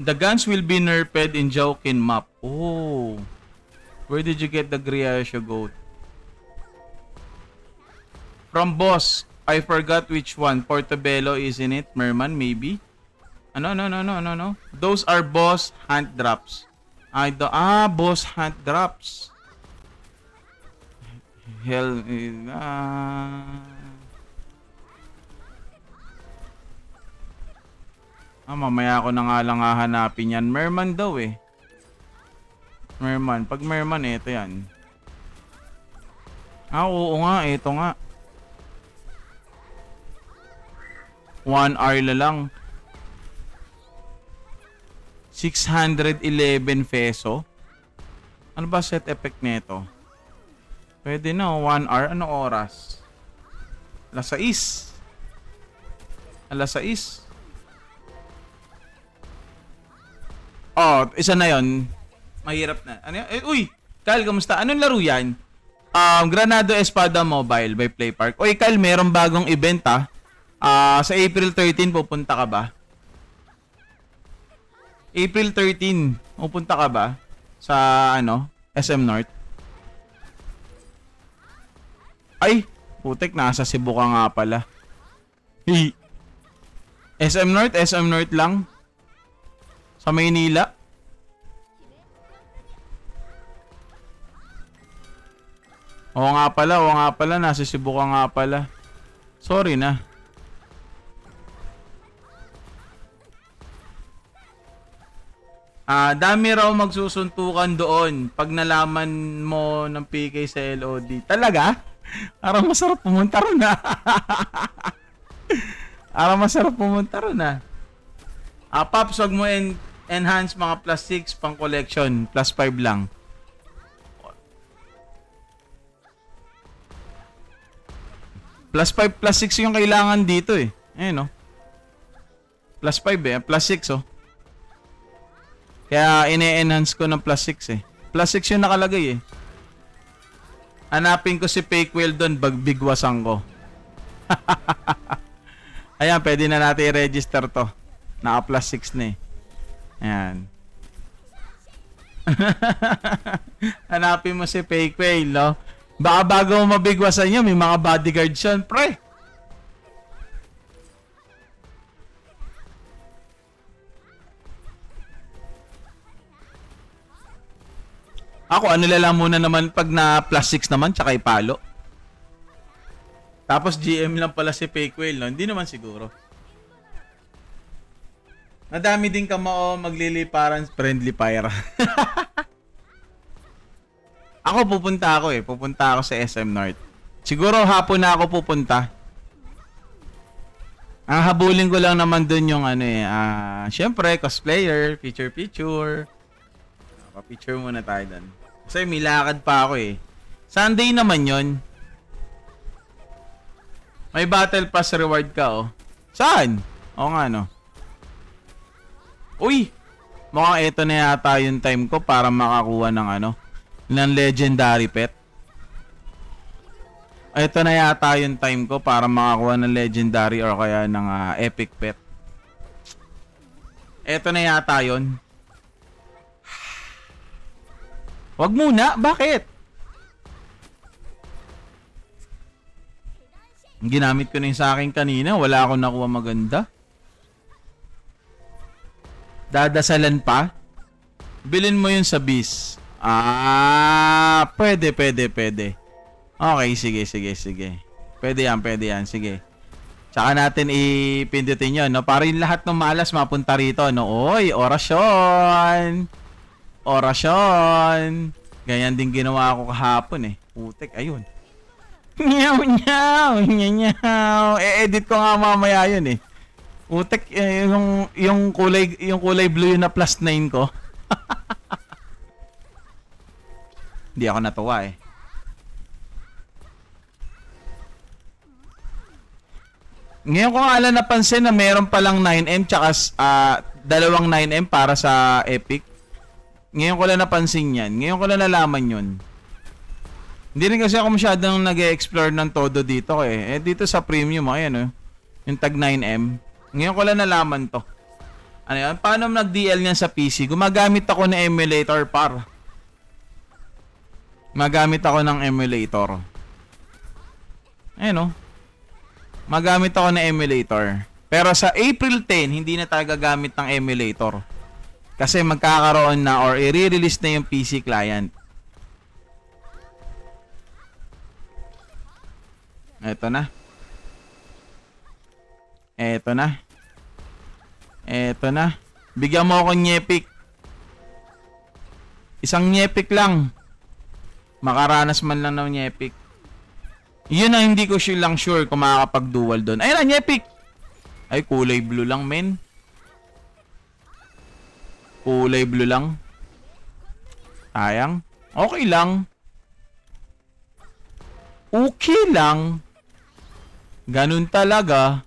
The guns will be nerfed in Jowkin map. Oh. Where did you get the Griasha goat? From boss. I forgot which one. Portobello, isn't it? Merman, maybe? No. Those are boss hunt drops. Boss hunt drops. Hell, mamaya ako na nga lang hahanapin yan. Merman daw eh. Merman. Pag Merman, ito yan. Oo nga, ito nga. 1 hour na lang. 611 peso. Ano ba set effect nito? Pwede na, 1 hour. Ano oras? Alas 6. Alas 6. Oh, isa na yon. Mahirap na. Ano yan? Uy! Kyle, kamusta? Anong laro yan? Granado Espada Mobile by Playpark. Uy, Kyle, merong bagong event sa April 13, pupunta ka ba? April 13, pupunta ka ba sa SM North? Ay, putik, nasa Cebu ka nga pala. SM North lang. Sa Maynila. Oo nga pala, nasa Cebu ka nga pala. Sorry na. Dami raw magsusuntukan doon pag nalaman mo ng PK sa LOD. Talaga? Parang masarap pumunta ron Paps, wag mo enhance mga plus 6 pang collection. Plus 5 lang. Plus 5, plus 6 yung kailangan dito eh. Ayun Plus 5 eh. Plus 6 Kaya ine-enhance ko ng plus 6 eh. Plus 6 yung nakalagay eh. Hanapin ko si Fake Whale doon, bigwasan ko. Ayan, pwede na natin i-register to. Naka plus 6 na eh. Ayan. Hanapin mo si Fake Whale, no? Baka bago mo mabigwasan niya, may mga bodyguard siya, pre. Ako, ano lang muna naman pag na plus 6 naman, tsaka ipalo. Tapos GM lang pala si Fake Whale, no? Hindi naman siguro. Madami din kamao magliliparan friendly fire. Ako pupunta ako eh. Pupunta ako sa SM North. Siguro hapon na ako pupunta. Ang habulin ko lang naman dun yung ano eh. Syempre, cosplayer, picture. Pa-picture muna tayo dun. Kasi may lakad pa ako eh. Sunday naman yon. May battle pass reward ka oh. Saan? Oo nga no. Uy! Mukhang ito na yata yung time ko para makakuha ng ano, ng legendary pet. Ito na yata yung time ko para makakuha ng legendary or kaya ng epic pet. Ito na yata yun. Wag muna, bakit? Ginamit ko na yung sa akin kanina, wala akong nakuha maganda. Dadasalan pa? Bilin mo yun sa bis. Pwede. Okay, sige. Pwede yan, sige. Tsaka natin ipindutin yun, no? Para yung lahat ng malas mapunta rito, no? Oy, orasyon! Ganyan din ginawa ko kahapon, eh. Putek, ayun. Nyaw! E-edit ko nga mamaya yun, eh. Putek, yung kulay blue yun na plus 9 ko. Hindi ako natuwa eh. Ngayon ko nga lang napansin na meron palang 9M tsaka dalawang 9M para sa Epic. Ngayon ko lang napansin yan. Ngayon ko lang nalaman yun. Hindi rin kasi ako masyadong nag-e-explore ng todo dito eh. Dito sa premium, ayan yung tag 9M. Ngayon ko lang nalaman to. Ano yan? Paano nag-DL niyan sa PC? Gumagamit ako ng emulator par. Magamit ako ng emulator. Ayan magamit ako ng emulator. Pero sa April 10, hindi na tayo gagamit ng emulator. Kasi magkakaroon na or i-release na yung PC client. Ito na. Bigyan mo ako nyepik. Isang nyepik lang. Makaranas man lang ng nyepik. Yun ang hindi ko sure kung makakapag-dual doon. Ayun na, nyepik! Ay, kulay blue lang, men. Kulay blue lang. Sayang. Okay lang. Ganun talaga.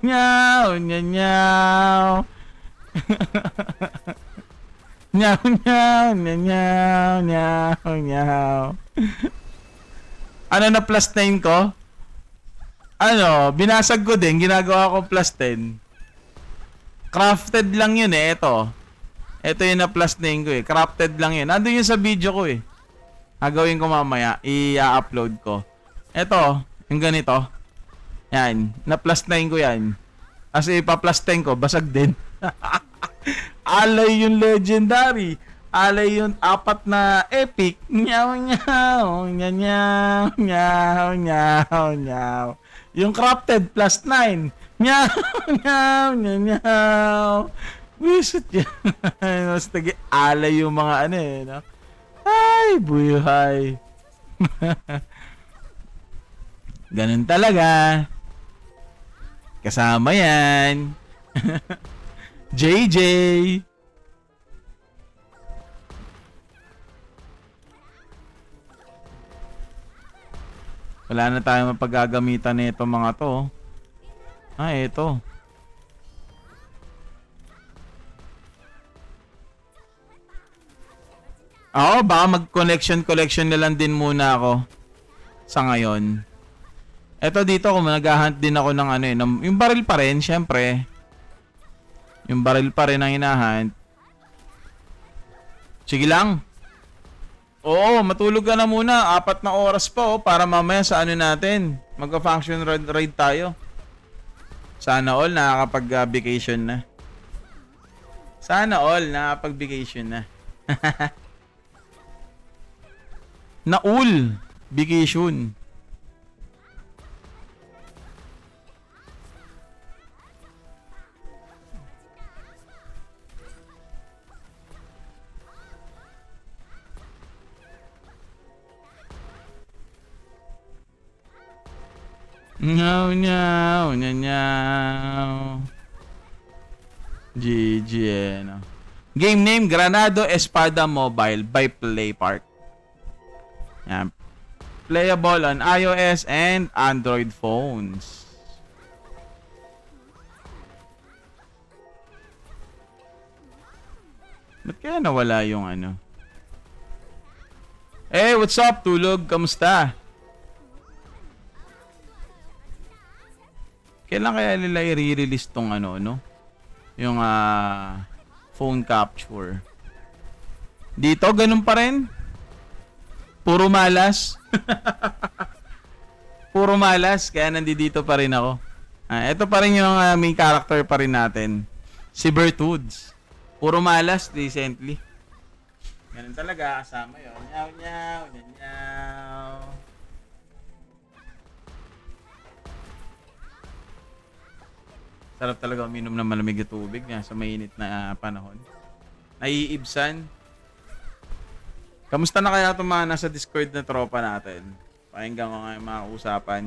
Nyaw. Nyaw. Ano na plus 9 ko? Binasag ko din. Ginagawa ko plus 10. Crafted lang yun eh. Ito yung na plus 9 ko eh. Crafted lang yun. Nandun yun sa video ko eh. Gagawin ko mamaya. I-upload ko. Ito. Yung ganito. Yan. Na plus 9 ko yan. Kasi pa plus 10 ko. Basag din. Alay yung legendary. Alay yung 4 na epic. Nyaw. Yung crafted plus 9. Nyaw. Wisit yan. Mas alay yung mga no? Ay, buhay. Ganun talaga. Kasama yan. JJ. Wala na tayong mapagagamitan nito mga to. Ito. Baka mag-collection na lang din muna ako sa ngayon. Ito dito kung nag-hunt din ako ng yung baril pa rin, syempre. Yung baril pa rin ang hinahunt. Sige lang. Oo, matulog ka na muna. 4 na oras pa oh, para mamaya sa ano natin. Magka-function ride tayo. Sana all nakakapag-vacation na. Sana all nakakapag-vacation na. Naul vacation. Nyaw, nyaw, nyaw, nyaw. GG, no? Game name, Granado Espada Mobile by PlayPark. Yan. Playable on iOS and Android phones. Ba't kaya nawala yung ano? Hey, what's up, Tulog? Kamusta? Kailan kaya nila i-release tong ano, no? Yung phone capture. Dito, ganun pa rin. Puro malas. Puro malas, kaya nandito pa rin ako. Ito pa rin yung main character pa rin natin. Si Bertoods. Puro malas recently. Ganun talaga, kasama yun. Nyaw, nyaw, nyaw, nyaw. Sarap talaga uminom ng malamig na tubig nga sa mainit na panahon. Naiibsan. Kamusta na kaya itong mga nasa Discord na tropa natin? Pakinggan ko nga yung mga usapan.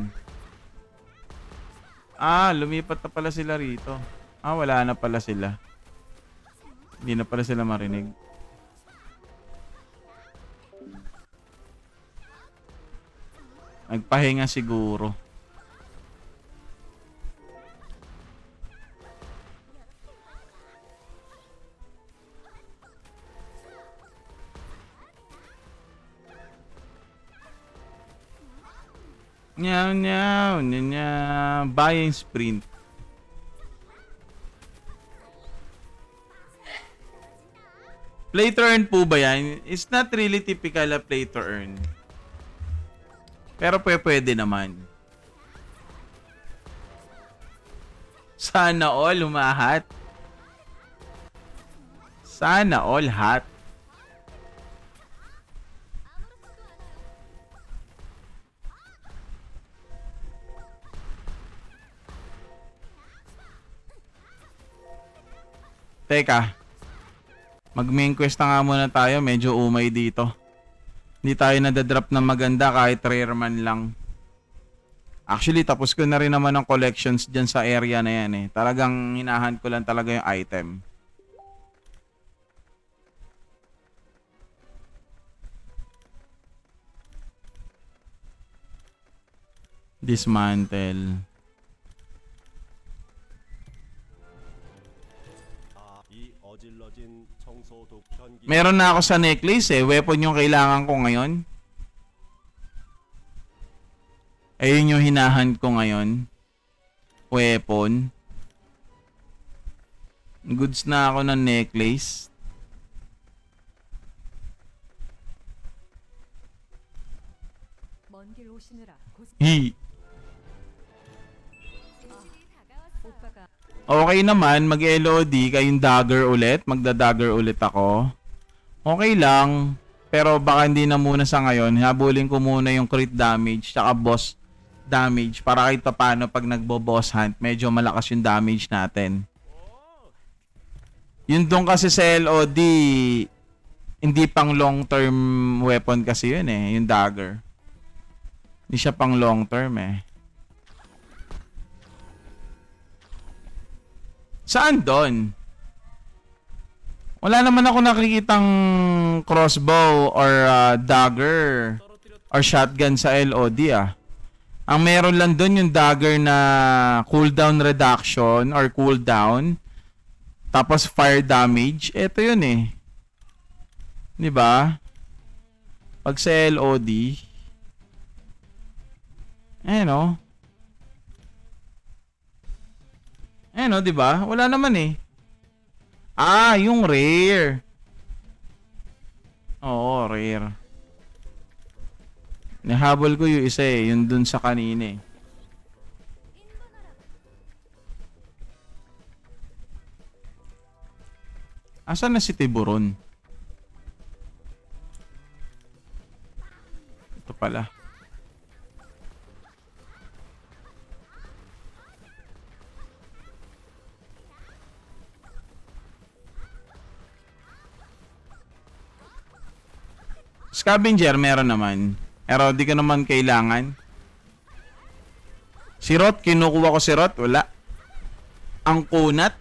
Lumipat na pala sila rito. Wala na pala sila. Hindi na pala sila marinig. Nagpahinga siguro. Nyaw, nyaw, nyaw, nyaw. Buying sprint. Play to earn po ba yan? It's not really typical a play to earn. Pero pwede naman. Sana all humahat. Sana all hot. Teka. Mag-main quest na nga muna tayo. Medyo umay dito. Hindi tayo nadadrop ng maganda kahit rare man lang. Actually, tapos ko na rin naman ang collections dyan sa area na yan eh. Talagang hinahan ko lang talaga yung item. Dismantle. Meron na ako sa necklace eh. Weapon yung kailangan ko ngayon. Ayun yung hinahan ko ngayon. Weapon. Goods na ako ng necklace. Hi. Okay naman, mag-LOD kayong dagger ulit. Magda-dagger ulit ako. Okay lang. Pero baka hindi na muna sa ngayon. Habulin ko muna yung crit damage tsaka boss damage para kahit paano pag nagbo-boss hunt, medyo malakas yung damage natin. Yun doon kasi sa LOD, hindi pang long-term weapon kasi yun eh, yung dagger. Hindi siya pang long-term eh. Saan doon? Wala naman ako nakikitang crossbow or dagger or shotgun sa LOD ah. Ang meron lang doon yung dagger na cooldown reduction or cooldown. Tapos fire damage. Ito yun eh. 'Di ba? Pag sa LOD. Oh. Oh, 'di ba? Wala naman eh. Yung rare. Oo, rare. Nahabol ko yung isa eh, yung dun sa kanina eh. Asan na si Tiburon? Ito pala. Scavenger meron naman. Pero di ko naman kailangan. Si Rot, kinukuha ko si Rot. Wala. Ang kunat.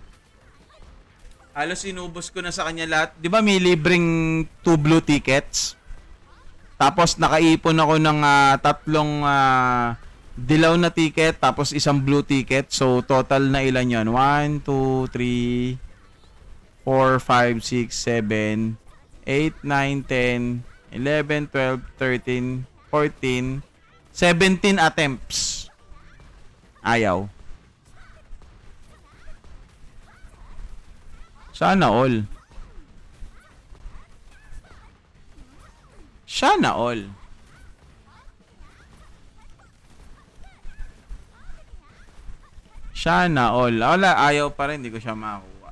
Halos inubos ko na sa kanya lahat. Di ba may libreng 2 blue tickets? Tapos nakaipon ako ng tatlong dilaw na ticket. Tapos isang blue ticket. So total na ilan yun? 1, 2, 3, 4, 5, 6, 7, 8, 9, 10, 11, 12, 13, 14, 17 attempts. Ayaw. Sana all. Sana all. Sana all. Wala, ayaw pa rin. Hindi ko siya makakuha.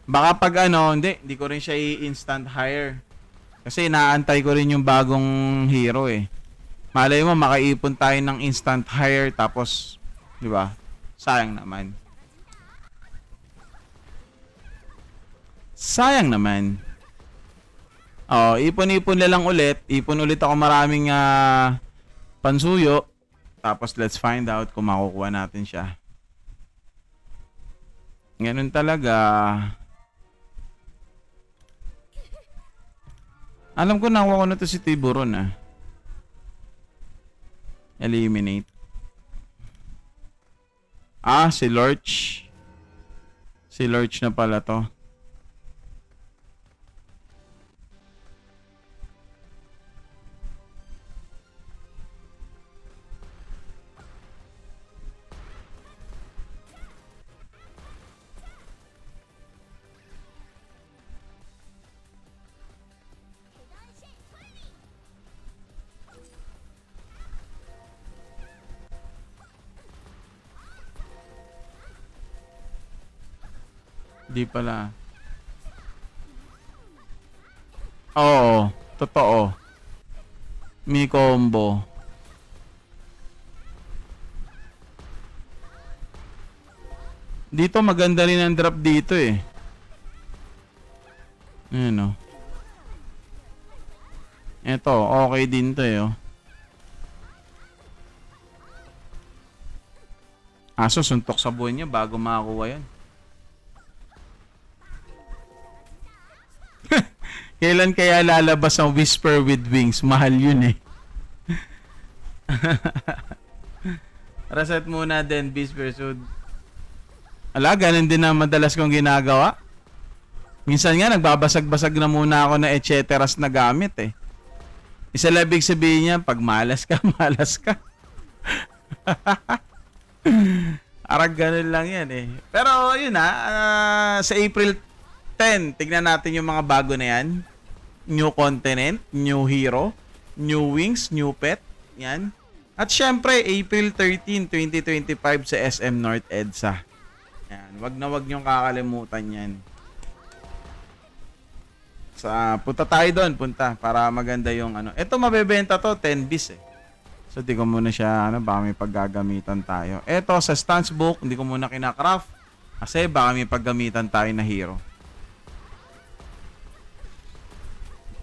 Baka pag hindi ko rin siya i-instant hire. Kasi inaantay ko rin yung bagong hero eh. Malay mo, makaipon tayo ng instant hire tapos, di ba? Sayang naman. Sayang naman. Ipon-ipon na lang ulit. Ipon ulit ako maraming pansuyo. Tapos let's find out kung makukuha natin siya. Ganun talaga. Alam ko nakuha ko na to si Tiburon Eliminate. Si Lurch. Si Lurch na pala to. Di pala. Oo, totoo. May combo. Dito maganda rin ang drop dito eh. Ayan o. Eto, okay din to eh. Aso, suntok sa buhay niya bago makakuha yan. Kailan kaya lalabas ang Whisper with Wings? Mahal yun eh. Reset muna din, Whisper. So, ganun din na madalas kong ginagawa. Minsan nga, nagbabasag-basag na muna ako na etceteras na gamit eh. Isa lang ibig sabihin niya, pag malas ka, malas ka. Arag ganun lang yan eh. Pero yun sa April 10, tignan natin yung mga bago na yan. New continent, new hero, new wings, new pet. Yan. At syempre, April 13, 2025 sa SM North EDSA. Yan. Wag niyong kakalimutan yan. Punta tayo doon, para maganda yung Ito mabebenta to, 10 bis eh. So, di ko muna siya, baka may paggagamitan tayo. Ito, sa stance book, hindi ko muna kinacraft. Kasi baka may paggamitan tayo na hero.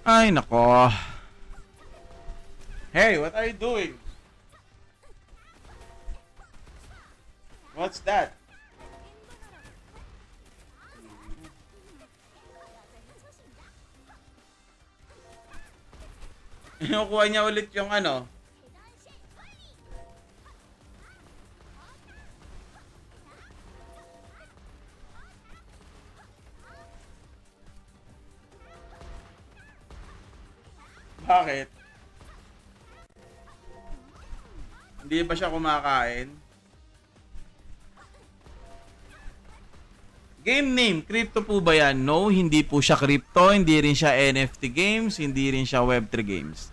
Ay, nako. Hey, what are you doing? What's that? Kinukuha niya ulit yung Bakit? Hindi ba siya kumakain? Game name, crypto po ba yan? No, hindi po siya crypto, hindi rin siya NFT games, hindi rin siya Web3 games.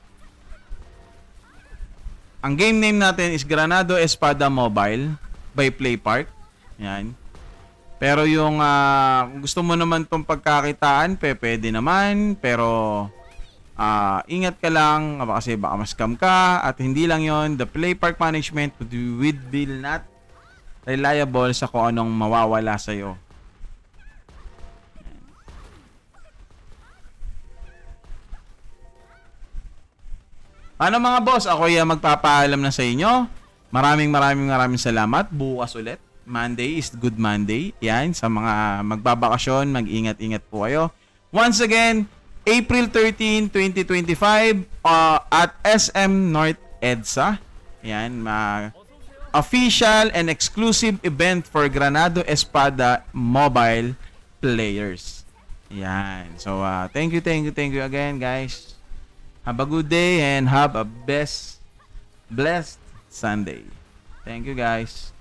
Ang game name natin is Granado Espada Mobile by PlayPark. Yan. Pero yung kung gusto mo naman tong pagkakitaan, pwede naman. Pero ingat ka lang kasi baka ma-scam ka. At hindi lang yon, the PlayPark management will not reliable sa kung anong mawawala sa'yo. Ano mga boss, ako yung magpapaalam na sa inyo. Maraming salamat. Bukas ulit. Monday is Good Monday. Yan, sa mga magbabakasyon, mag-ingat-ingat po kayo. Once again, April 13, 2025 at SM North EDSA. Yan, official and exclusive event for Granado Espada mobile players. Yan. So, thank you again, guys. Have a good day and have a blessed Sunday. Thank you, guys.